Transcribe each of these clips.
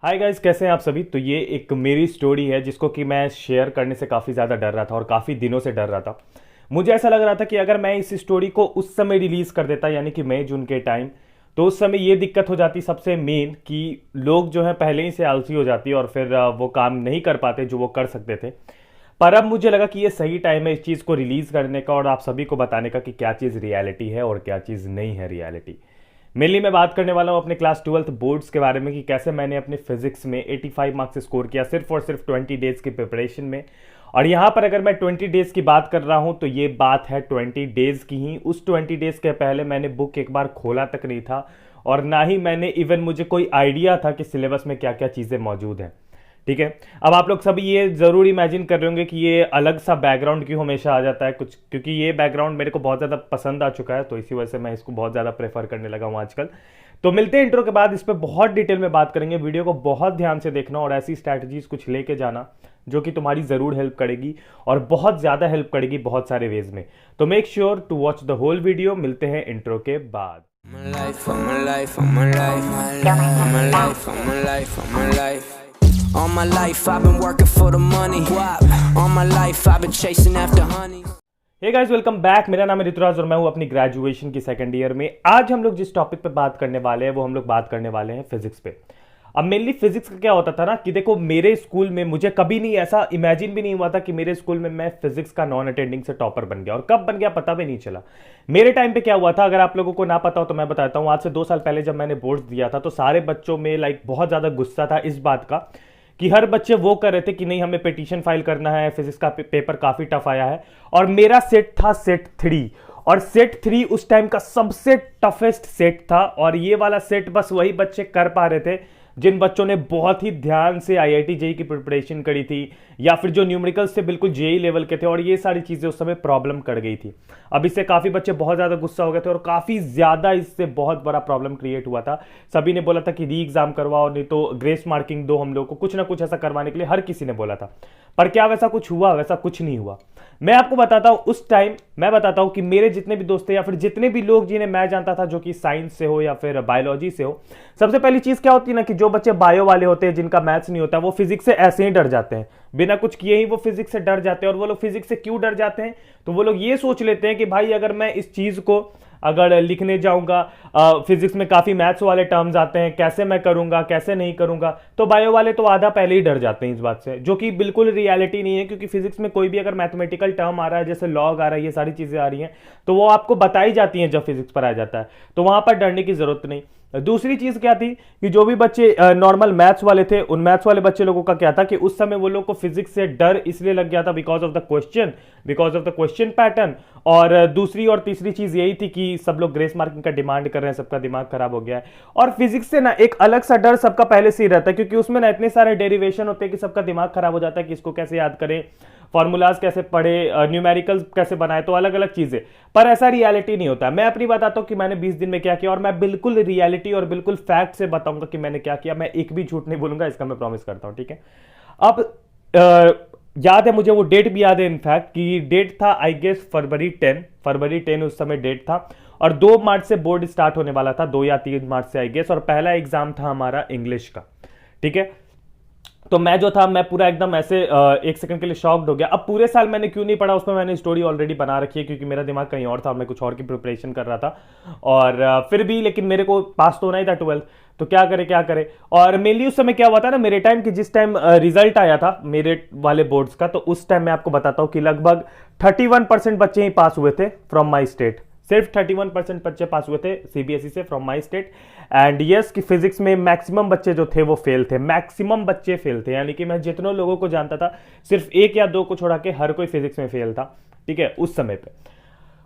Hi guys, कैसे हैं आप सभी। तो ये एक मेरी स्टोरी है जिसको कि मैं शेयर करने से काफ़ी ज़्यादा डर रहा था और काफ़ी दिनों से डर रहा था। मुझे ऐसा लग रहा था कि अगर मैं इस स्टोरी को उस समय रिलीज़ कर देता, यानी कि मई जून के टाइम, तो उस समय ये दिक्कत हो जाती सबसे मेन कि लोग जो है पहले ही से आलसी हो जाती और फिर वो काम नहीं कर पाते जो वो कर सकते थे। पर अब मुझे लगा कि ये सही टाइम है इस चीज़ को रिलीज़ करने का और आप सभी को बताने का कि क्या चीज़ रियलिटी है और क्या चीज़ नहीं है रियलिटी। मेनली मैं बात करने वाला हूँ अपने क्लास 12th बोर्ड्स के बारे में कि कैसे मैंने अपने फिजिक्स में 85 मार्क्स स्कोर किया सिर्फ और सिर्फ 20 डेज की प्रिपरेशन में। और यहाँ पर अगर मैं 20 डेज की बात कर रहा हूँ तो ये बात है 20 डेज की ही। उस 20 डेज के पहले मैंने बुक एक बार खोला तक नहीं था और ना ही मैंने इवन मुझे कोई आइडिया था कि सिलेबस में क्या क्या चीज़ें मौजूद हैं। ठीक है। अब आप लोग सभी ये जरूर इमेजिन कर रहे होंगे कि ये अलग सा बैकग्राउंड क्यों हमेशा आ जाता है कुछ, क्योंकि ये बैकग्राउंड मेरे को बहुत ज़्यादा पसंद आ चुका है तो इसी वजह से मैं इसको बहुत ज़्यादा प्रेफर करने लगा हूँ आजकल। तो मिलते हैं इंट्रो के बाद, इस पर बहुत डिटेल में बात करेंगे। वीडियो को बहुत ध्यान से देखना और ऐसी स्ट्रैटेजीज कुछ लेके जाना जो कि तुम्हारी ज़रूर हेल्प करेगी और बहुत ज़्यादा हेल्प करेगी बहुत सारे वेज में। तो make sure to watch the whole video. मिलते हैं इंट्रो के बाद। All my life I've been working for the money. All my life I've been chasing after honey. Hey guys, welcome back. मेरा नाम है ऋतुराज और मैं हूं अपनी ग्रेजुएशन की सेकंड ईयर में। आज हम लोग जिस टॉपिक पे बात करने वाले हैं वो हम लोग बात करने वाले हैं फिजिक्स पे। अब मेनली फिजिक्स का क्या होता था ना कि देखो, मेरे स्कूल में मुझे कभी नहीं ऐसा इमेजिन भी नहीं हुआ था कि मेरे स्कूल में मैं फिजिक्स का नॉन अटेंडिंग से टॉपर बन गया, और कब बन गया पता भी नहीं चला। मेरे टाइम पे क्या हुआ था, अगर आप लोगों को ना पता हो तो मैं बताता हूँ। आज से 2 साल पहले जब मैंने बोर्ड्स दिया था तो सारे बच्चों में बहुत ज्यादा गुस्सा था इस बात का कि हर बच्चे वो कर रहे थे कि नहीं, हमें पिटीशन फाइल करना है, फिजिक्स का पेपर काफी टफ आया है। और मेरा सेट था सेट 3, और सेट 3 उस टाइम का सबसे टफेस्ट सेट था। और ये वाला सेट बस वही बच्चे कर पा रहे थे जिन बच्चों ने बहुत ही ध्यान से आईआईटी जेई की प्रिपरेशन करी थी, या फिर जो न्यूमेरिकल्स से बिल्कुल जेई लेवल के थे। और ये सारी चीजें उस समय प्रॉब्लम कर गई थी। अब इससे काफी बच्चे बहुत ज्यादा गुस्सा हो गए थे और काफी ज्यादा इससे बहुत बड़ा प्रॉब्लम क्रिएट हुआ था। सभी ने बोला था कि री एग्जाम करवाओ, नहीं तो ग्रेस मार्किंग दो हम लोग को, कुछ ना कुछ ऐसा करवाने के लिए हर किसी ने बोला था। पर क्या वैसा कुछ हुआ? वैसा कुछ नहीं हुआ। मैं आपको बताता हूं, उस टाइम मैं बताता हूं कि मेरे जितने भी दोस्त थे या फिर जितने भी लोग जिन्हें मैं जानता था जो कि साइंस से हो या फिर बायोलॉजी से हो, सबसे पहली चीज क्या होती है ना कि जो बच्चे बायो वाले होते हैं जिनका मैथ्स नहीं होता, वो फिजिक्स से ऐसे ही डर जाते हैं, बिना कुछ किए ही वो फिजिक्स से डर जाते हैं। और वो लोग फिजिक्स से क्यों डर जाते हैं? तो वो लोग ये सोच लेते हैं कि भाई अगर मैं इस चीज को अगर लिखने जाऊंगा, फिजिक्स में काफी मैथ्स वाले टर्म्स आते हैं, कैसे मैं करूंगा कैसे नहीं करूंगा। तो बायो वाले तो आधा पहले ही डर जाते हैं इस बात से, जो कि बिल्कुल रियलिटी नहीं है। क्योंकि फिजिक्स में कोई भी अगर मैथमेटिकल टर्म आ रहा है, जैसे लॉग आ रहा है, ये सारी चीजें आ रही हैं, तो वो आपको बताई जाती हैं जब फिजिक्स पर आ जाता है, तो वहां पर डरने की जरूरत नहीं। दूसरी चीज क्या थी कि जो भी बच्चे नॉर्मल मैथ्स वाले थे, उन मैथ्स वाले बच्चे लोगों का क्या था कि उस समय वो लोग को फिजिक्स से डर इसलिए लग गया था because of the question pattern. और दूसरी और तीसरी चीज यही थी कि सब लोग ग्रेस मार्किंग का डिमांड कर रहे हैं, सबका दिमाग खराब हो गया है। और फिजिक्स से ना एक अलग सा डर सबका पहले से ही रहता है, क्योंकि उसमें ना इतने सारे डेरिवेशन होते हैं कि सबका दिमाग खराब हो जाता है कि इसको कैसे याद करें, फॉर्मूलाज कैसे पढ़े, न्यूमेरिकल्स कैसे बनाए, तो अलग अलग चीजें। पर ऐसा रियलिटी नहीं होता। मैं अपनी बताता हूं कि मैंने 20 दिन में क्या किया, और मैं बिल्कुल रियलिटी और बिल्कुल फैक्ट से बताऊंगा कि मैंने क्या किया। मैं एक भी झूठ नहीं बोलूंगा, इसका मैं प्रॉमिस करता हूं। ठीक है। अब याद है मुझे, वो डेट भी याद है इनफैक्ट, कि डेट था आई गेस फरवरी 10 उस समय डेट था। और 2 मार्च से बोर्ड स्टार्ट होने वाला था, 2 या 3 मार्च से आई गेस। और पहला एग्जाम था हमारा इंग्लिश का। ठीक है। तो मैं जो था, मैं पूरा एकदम ऐसे एक सेकंड के लिए शॉक्ड हो गया। अब पूरे साल मैंने क्यों नहीं पढ़ा, उसमें मैंने स्टोरी ऑलरेडी बना रखी है, क्योंकि मेरा दिमाग कहीं और था, मैं कुछ और की प्रिपरेशन कर रहा था। और फिर भी लेकिन मेरे को पास तो होना ही था 12th, तो क्या करे। और मेनली उस समय क्या हुआ था ना, मेरे टाइम की जिस टाइम रिजल्ट आया था मेरे वाले बोर्ड्स का, तो उस टाइम मैं आपको बताता हूं कि लगभग 31% बच्चे ही पास हुए थे फ्रॉम माई स्टेट। सिर्फ 31% बच्चे पास हुए थे सीबीएसई से from my state. And yes कि फिजिक्स में मैक्सिमम बच्चे जो थे वो फेल थे, मैक्सिमम बच्चे फेल थे। यानी कि मैं जितनों लोगों को जानता था, सिर्फ 1 या 2 को छोड़ा के हर कोई फिजिक्स में फेल था। ठीक है, उस समय पे।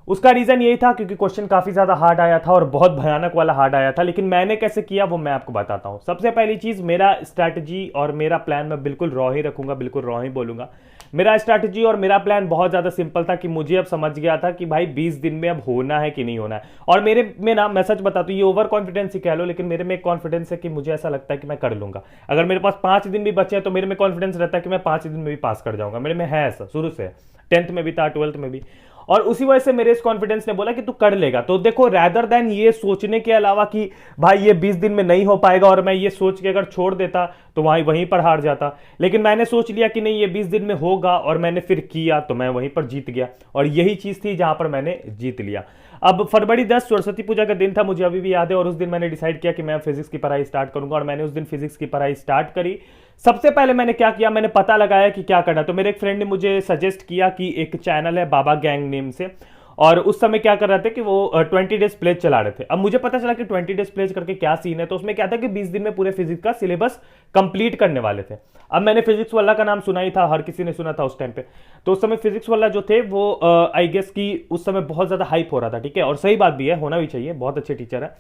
उसका रीजन यही था क्योंकि क्वेश्चन काफी ज्यादा हार्ड आया था और बहुत भयानक वाला हार्ड आया था। लेकिन मैंने कैसे किया वो मैं आपको बताता हूं। सबसे पहली चीज, मेरा स्ट्रैटेजी और मेरा प्लान मैं बिल्कुल रॉ ही रखूंगा, बिल्कुल रॉ ही बोलूंगा। मेरा स्ट्रैटेजी और मेरा प्लान बहुत ज्यादा सिंपल था कि मुझे अब समझ गया था कि भाई 20 दिन में अब होना है कि नहीं होना है। और मेरे में ना, मैं सच बताता हूं, ये ओवर कॉन्फिडेंस ही कह लो, लेकिन मेरे में एक कॉन्फिडेंस है कि मुझे ऐसा लगता है कि मैं कर लूंगा। अगर मेरे पास 5 दिन भी बचे हैं तो मेरे में कॉन्फिडेंस रहता है कि मैं 5 दिन में भी पास कर जाऊंगा। मेरे में है ऐसा शुरू से, 10th में भी था, 12th में भी। और उसी वजह से मेरे इस कॉन्फिडेंस ने बोला कि तू कर लेगा। तो देखो, रैदर देन ये सोचने के अलावा कि भाई ये 20 दिन में नहीं हो पाएगा और मैं ये सोच के अगर छोड़ देता तो वहीं पर हार जाता, लेकिन मैंने सोच लिया कि नहीं ये 20 दिन में होगा और मैंने फिर किया तो मैं वहीं पर जीत गया। और यही चीज थी जहां पर मैंने जीत लिया। अब फरवरी 10 सरस्वती पूजा का दिन था, मुझे अभी भी याद है, और उस दिन मैंने डिसाइड किया कि मैं फिजिक्स की पढ़ाई स्टार्ट करूंगा। और मैंने उस दिन फिजिक्स की पढ़ाई स्टार्ट करी। सबसे पहले मैंने क्या किया, मैंने पता लगाया कि क्या करना। तो मेरे एक फ्रेंड ने मुझे सजेस्ट किया कि एक चैनल है बाबा गैंग नेम से, और उस समय क्या कर रहे थे कि वो 20 डेज प्लेज चला रहे थे। अब मुझे पता चला कि 20 डेज प्लेज करके क्या सीन है। तो उसमें क्या था कि 20 दिन में पूरे फिजिक्स का सिलेबस कंप्लीट करने वाले थे। अब मैंने फिजिक्स वाला का नाम सुना ही था, हर किसी ने सुना था उस टाइम पे। तो उस समय फिजिक्स वाला जो थे वो आई गेस कि उस समय बहुत ज्यादा हाइप हो रहा था, ठीक है, और सही बात भी है, होना भी चाहिए, बहुत अच्छे टीचर है।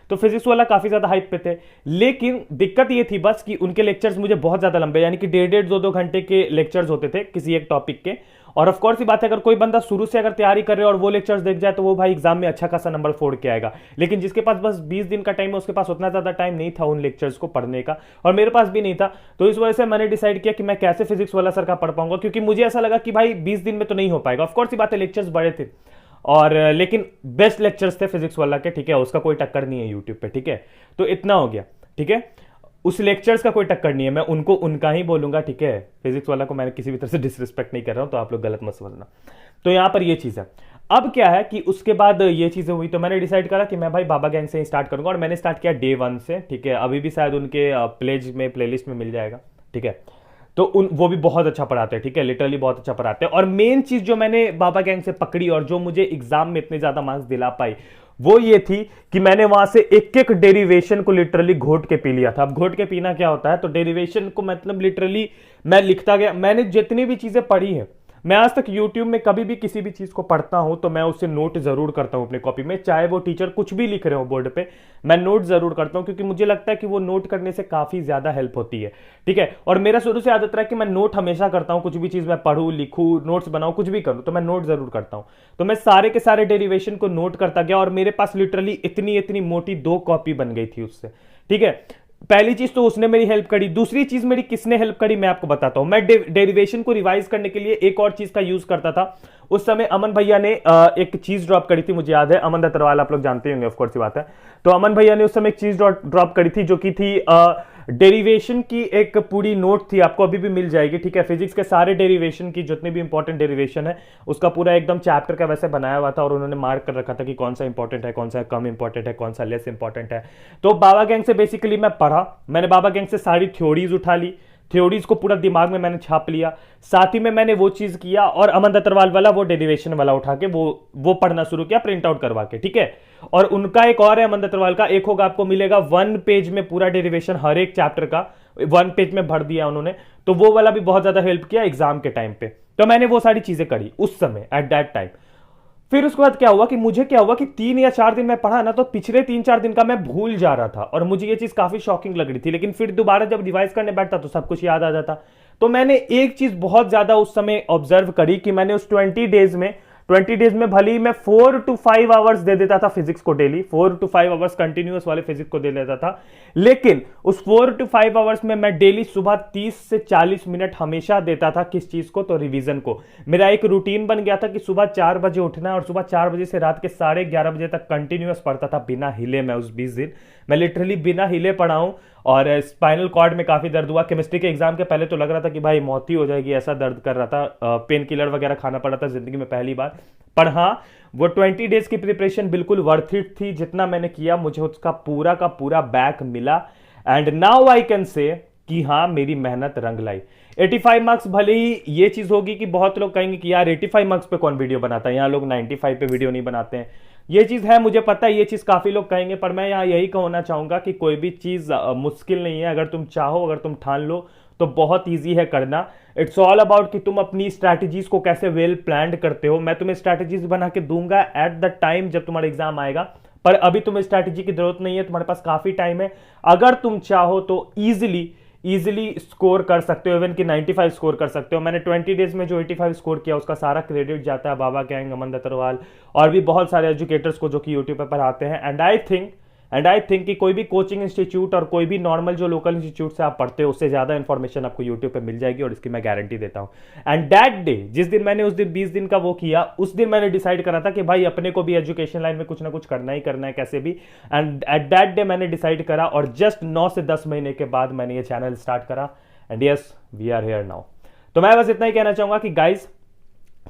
तो फिजिक्स वाला काफी ज्यादा हाइप पे थे। लेकिन दिक्कत ये थी बस कि उनके लेक्चर्स मुझे बहुत ज्यादा लंबे, यानी कि 1.5-1.5 घंटे के लेक्चर्स होते थे किसी एक टॉपिक के। और ऑफ कोर्स ही बात है, अगर कोई बंदा शुरू से अगर तैयारी कर रहे और वो लेक्चर्स देख जाए तो वो भाई एग्जाम में अच्छा खासा नंबर फोड़ के आएगा। लेकिन जिसके पास बस 20 दिन का टाइम है, उसके पास उतना ज्यादा टाइम नहीं था उन लेक्चर्स को पढ़ने का, और मेरे पास भी नहीं था। तो इस वजह से मैंने डिसाइड किया कि मैं कैसे फिजिक्स वाला सर का पढ़ पाऊंगा, क्योंकि मुझे ऐसा लगा कि भाई 20 दिन में तो नहीं हो पाएगा। ऑफ कोर्स ही बात है, लेक्चर्स बड़े थे और लेकिन बेस्ट लेक्चर्स थे फिजिक्स वाला के, ठीक है, उसका कोई टक्कर नहीं है यूट्यूब पे, ठीक है। तो इतना हो गया, ठीक है, उस लेक्चर्स का कोई टक्कर नहीं है, मैं उनको उनका ही बोलूंगा, ठीक है। फिजिक्स वाला को मैंने किसी भी तरह से डिसरिस्पेक्ट नहीं कर रहा हूं, तो आप लोग गलत मत समझना। तो यहां पर ये चीज है। अब क्या है कि उसके बाद ये चीजें हुई तो मैंने डिसाइड करा कि मैं भाई बाबा गैंग से ही स्टार्ट करूंगा, और मैंने स्टार्ट किया डे 1 से, ठीक है। अभी भी शायद उनके प्लेलिस्ट में मिल जाएगा, ठीक है। तो वो भी बहुत अच्छा पढ़ाते हैं, ठीक है, लिटरली बहुत अच्छा पढ़ाते हैं। और मेन चीज जो मैंने बाबा गैंग से पकड़ी और जो मुझे एग्जाम में इतने ज्यादा मार्क्स दिला पाई वो ये थी कि मैंने वहां से एक एक डेरिवेशन को लिटरली घोट के पी लिया था। अब घोट के पीना क्या होता है, तो डेरिवेशन को मतलब लिटरली मैं लिखता गया। मैंने जितनी भी चीजें पढ़ी है, मैं आज तक YouTube में कभी भी किसी भी चीज को पढ़ता हूं तो मैं उससे नोट जरूर करता हूं अपने कॉपी में, चाहे वो टीचर कुछ भी लिख रहे हो बोर्ड पे, मैं नोट जरूर करता हूं, क्योंकि मुझे लगता है कि वो नोट करने से काफी ज्यादा हेल्प होती है, ठीक है। और मेरा शुरू से आदत रहा है कि मैं नोट हमेशा करता हूं, कुछ भी चीज मैं पढ़ूं, लिखूं, नोट्स बनाऊं, कुछ भी करूं तो मैं नोट जरूर करता हूं। तो मैं सारे के सारे डेरिवेशन को नोट करता गया और मेरे पास लिटरली इतनी इतनी मोटी 2 कॉपी बन गई थी उससे, ठीक है। पहली चीज तो उसने मेरी हेल्प करी। दूसरी चीज मेरी किसने हेल्प करी मैं आपको बताता हूं। मैं डेरिवेशन को रिवाइज करने के लिए एक और चीज का यूज करता था। उस समय अमन भैया ने एक चीज ड्रॉप करी थी, मुझे याद है, अमन दत्तरवाल, आप लोग जानते होंगे, ऑफ कोर्स बात है। तो अमन भैया ने उस समय एक चीज ड्रॉप करी थी जो कि थी डेरिवेशन की एक पूरी नोट थी, आपको अभी भी मिल जाएगी, ठीक है। फिजिक्स के सारे डेरिवेशन की जितने भी इंपॉर्टेंट डेरिवेशन है उसका पूरा एकदम चैप्टर का वैसे बनाया हुआ था, और उन्होंने मार्क कर रखा था कि कौन सा इंपॉर्टेंट है, कौन सा कम इंपॉर्टेंट है, कौन सा लेस इंपॉर्टेंट है। तो बाबा गैंग से बेसिकली मैं पढ़ा, मैंने बाबा गैंग से सारी थ्योरीज उठा ली, थ्योरीज को पूरा दिमाग में मैंने छाप लिया। साथ ही में मैंने वो चीज किया और अमन दत्तरवाल वाला वो डेरिवेशन वाला उठा के वो पढ़ना शुरू किया प्रिंट आउट करवा के, ठीक है। और उनका एक और है अमन दत्तरवाल का, एक होगा आपको मिलेगा 1 पेज में पूरा डेरिवेशन हर एक चैप्टर का 1 पेज में भर दिया उन्होंने। तो वो वाला भी बहुत ज्यादा हेल्प किया एग्जाम के टाइम पे। तो मैंने वो सारी चीजें करी उस समय एट दैट टाइम। फिर उसके बाद क्या हुआ कि 3 या 4 दिन मैं पढ़ा ना, तो पिछले 3-4 दिन का मैं भूल जा रहा था, और मुझे ये चीज काफी शॉकिंग लग रही थी। लेकिन फिर दोबारा जब रिवाइज करने बैठता तो सब कुछ याद आ जाता। तो मैंने एक चीज बहुत ज्यादा उस समय ऑब्जर्व करी कि मैंने उस 20 डेज में भले ही मैं 4 to 5 आवर्स दे देता था फिजिक्स को डेली, 4 to 5 आवर्स कंटिन्यूअस वाले फिजिक्स को दे देता था, लेकिन उस 4 to 5 आवर्स में मैं डेली सुबह 30 से 40 मिनट हमेशा देता था किस चीज को, तो रिवीजन को। मेरा एक रूटीन बन गया था कि सुबह 4 बजे उठना है और सुबह 4 बजे से रात के 11:30 बजे तक कंटिन्यूअस पढ़ता था बिना हिले। मैं उस 20 दिन मैं लिटरली बिना हिले पढ़ा हूं, और स्पाइनल कॉर्ड में काफी दर्द हुआ। केमिस्ट्री के एग्जाम के पहले तो लग रहा था कि भाई मौत ही हो जाएगी, ऐसा दर्द कर रहा था, पेन किलर वगैरह खाना पड़ा था जिंदगी में पहली बार। पर हाँ, वो 20 डेज की प्रिपरेशन बिल्कुल वर्थ इट थी। जितना मैंने किया मुझे उसका पूरा का पूरा बैक मिला, and now I can say कि हाँ मेरी मेहनत रंग लाई। 85 मार्क्स भले ही ये चीज होगी कि बहुत लोग कहेंगे कि यार 85 मार्क्स पे कौन वीडियो बनाता है, यहाँ लोग 95 पे वीडियो नहीं बनाते हैं। ये चीज है, मुझे पता है, ये चीज काफी लोग कहेंगे, पर मैं यहाँ यही कहना चाहूंगा कि कोई भी चीज मुश्किल नहीं है। अगर तुम चाहो, अगर तुम ठान लो तो बहुत ईजी है करना। इट्स ऑल अबाउट कि तुम अपनी स्ट्रैटेजीज को कैसे वेल प्लान्ड करते हो। मैं तुम्हें स्ट्रैटेजीज बना के दूंगा एट द टाइम जब तुम्हारा एग्जाम आएगा, पर अभी तुम्हें स्ट्रैटेजी की जरूरत नहीं है, तुम्हारे पास काफी टाइम है। अगर तुम चाहो तो इजीली स्कोर कर सकते हो, इवन कि 95 स्कोर कर सकते हो। मैंने 20 डेज में जो 85 स्कोर किया उसका सारा क्रेडिट जाता है बाबा गैंग, अमन दत्तरवाल और भी बहुत सारे एजुकेटर्स को जो कि यूट्यूब पर पढ़ाते हैं। And I think and I think कि कोई भी कोचिंग इंस्टीट्यूट और कोई भी नॉर्मल जो लोकल इंस्टीट्यूट से आप पढ़ते हो उससे ज़्यादा इन्फॉर्मेशन आपको यूट्यूब पे मिल जाएगी, और इसकी मैं गारंटी देता हूँ। एंड दैट डे, जिस दिन मैंने उस दिन 20 दिन का वो किया, उस दिन मैंने डिसाइड करा था कि भाई अपने को भी एजुकेशन लाइन में कुछ ना कुछ करना ही करना है कैसे भी। एंड एट दैट डे मैंने डिसाइड करा, और जस्ट 9 से 10 महीने के बाद मैंने ये चैनल स्टार्ट करा। And yes, we are here now. तो मैं बस इतना ही कहना चाहूंगा कि गाइज,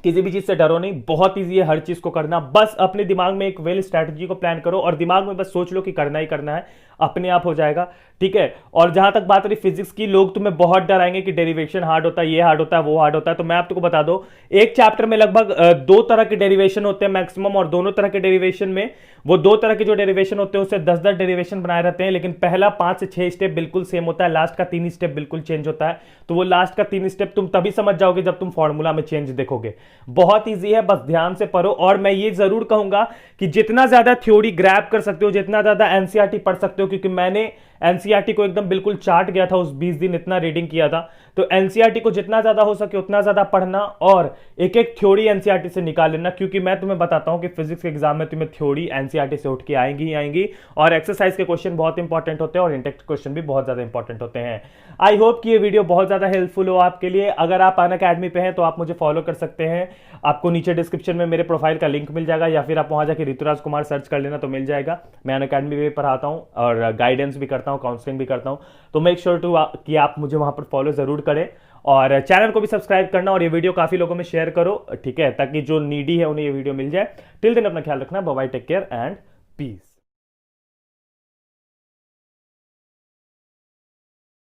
किसी भी चीज से डरो नहीं, बहुत इजी है हर चीज को करना। बस अपने दिमाग में एक वेल स्ट्रैटेजी को प्लान करो और दिमाग में बस सोच लो कि करना ही करना है, अपने आप हो जाएगा, ठीक है। और जहां तक बात रही फिजिक्स की, लोग तुम्हें बहुत डराएंगे कि डेरिवेशन हार्ड होता है, ये हार्ड होता है, वो हार्ड होता है। तो मैं आपको बता दो, एक चैप्टर में लगभग 2 तरह के डेरिवेशन होते हैं मैक्सिमम, और दोनों तरह के डेरिवेशन में वो 2 तरह के जो डेरिवेशन होते हैं उससे 10-10 डेरिवेशन बनाए रहते हैं, लेकिन पहला 5 से 6 स्टेप बिल्कुल सेम होता है, लास्ट का 3 स्टेप बिल्कुल चेंज होता है। तो वो लास्ट का 3 स्टेप तुम तभी समझ जाओगे जब तुम फॉर्मूला में चेंज देखोगे। बहुत ईजी है, बस ध्यान से पढ़ो। और मैं ये जरूर कहूंगा कि जितना ज्यादा थ्योरी ग्रैब कर सकते हो, जितना ज्यादा एनसीईआरटी पढ़ सकते हो, क्योंकि मैंने एनसीईआरटी को एकदम बिल्कुल चाट गया था उस 20 दिन, इतना रीडिंग किया था। तो एनसीईआरटी को जितना ज्यादा हो सके उतना ज्यादा पढ़ना, और एक एक थ्योरी एनसीईआरटी से निकाल लेना, क्योंकि मैं तुम्हें बताता हूं कि फिजिक्स के एग्जाम में तुम्हें थ्योरी एनसीईआरटी से उठ के आएंगी ही आएंगी, और एक्सरसाइज के क्वेश्चन बहुत इंपॉर्टेंट होते हैं, और इंटेक्ट क्वेश्चन भी बहुत ज्यादा इंपॉर्टेंट होते हैं। आई होप कि ये वीडियो बहुत ज्यादा हेल्पफुल हो आपके लिए। अगर आप अनअकैडमी पे हैं तो आप मुझे फॉलो कर सकते हैं, आपको नीचे डिस्क्रिप्शन में मेरे प्रोफाइल का लिंक मिल जाएगा, या फिर आप वहां जाकर ऋतुराज कुमार सर्च कर लेना तो मिल जाएगा। मैं अनअकैडमी पे पढ़ाता हूं और गाइडेंस भी करता हूं, काउंसलिंग भी करता हूं। तो मेक श्योर टू कि आप मुझे वहां पर फॉलो जरूर करें, और चैनल को भी सब्सक्राइब करना, और ये वीडियो काफी लोगों में शेयर करो, ठीक है, ताकि जो नीडी है उन्हें ये वीडियो मिल जाए। टिल देन अपना ख्याल रखना, bye bye, take care and piece.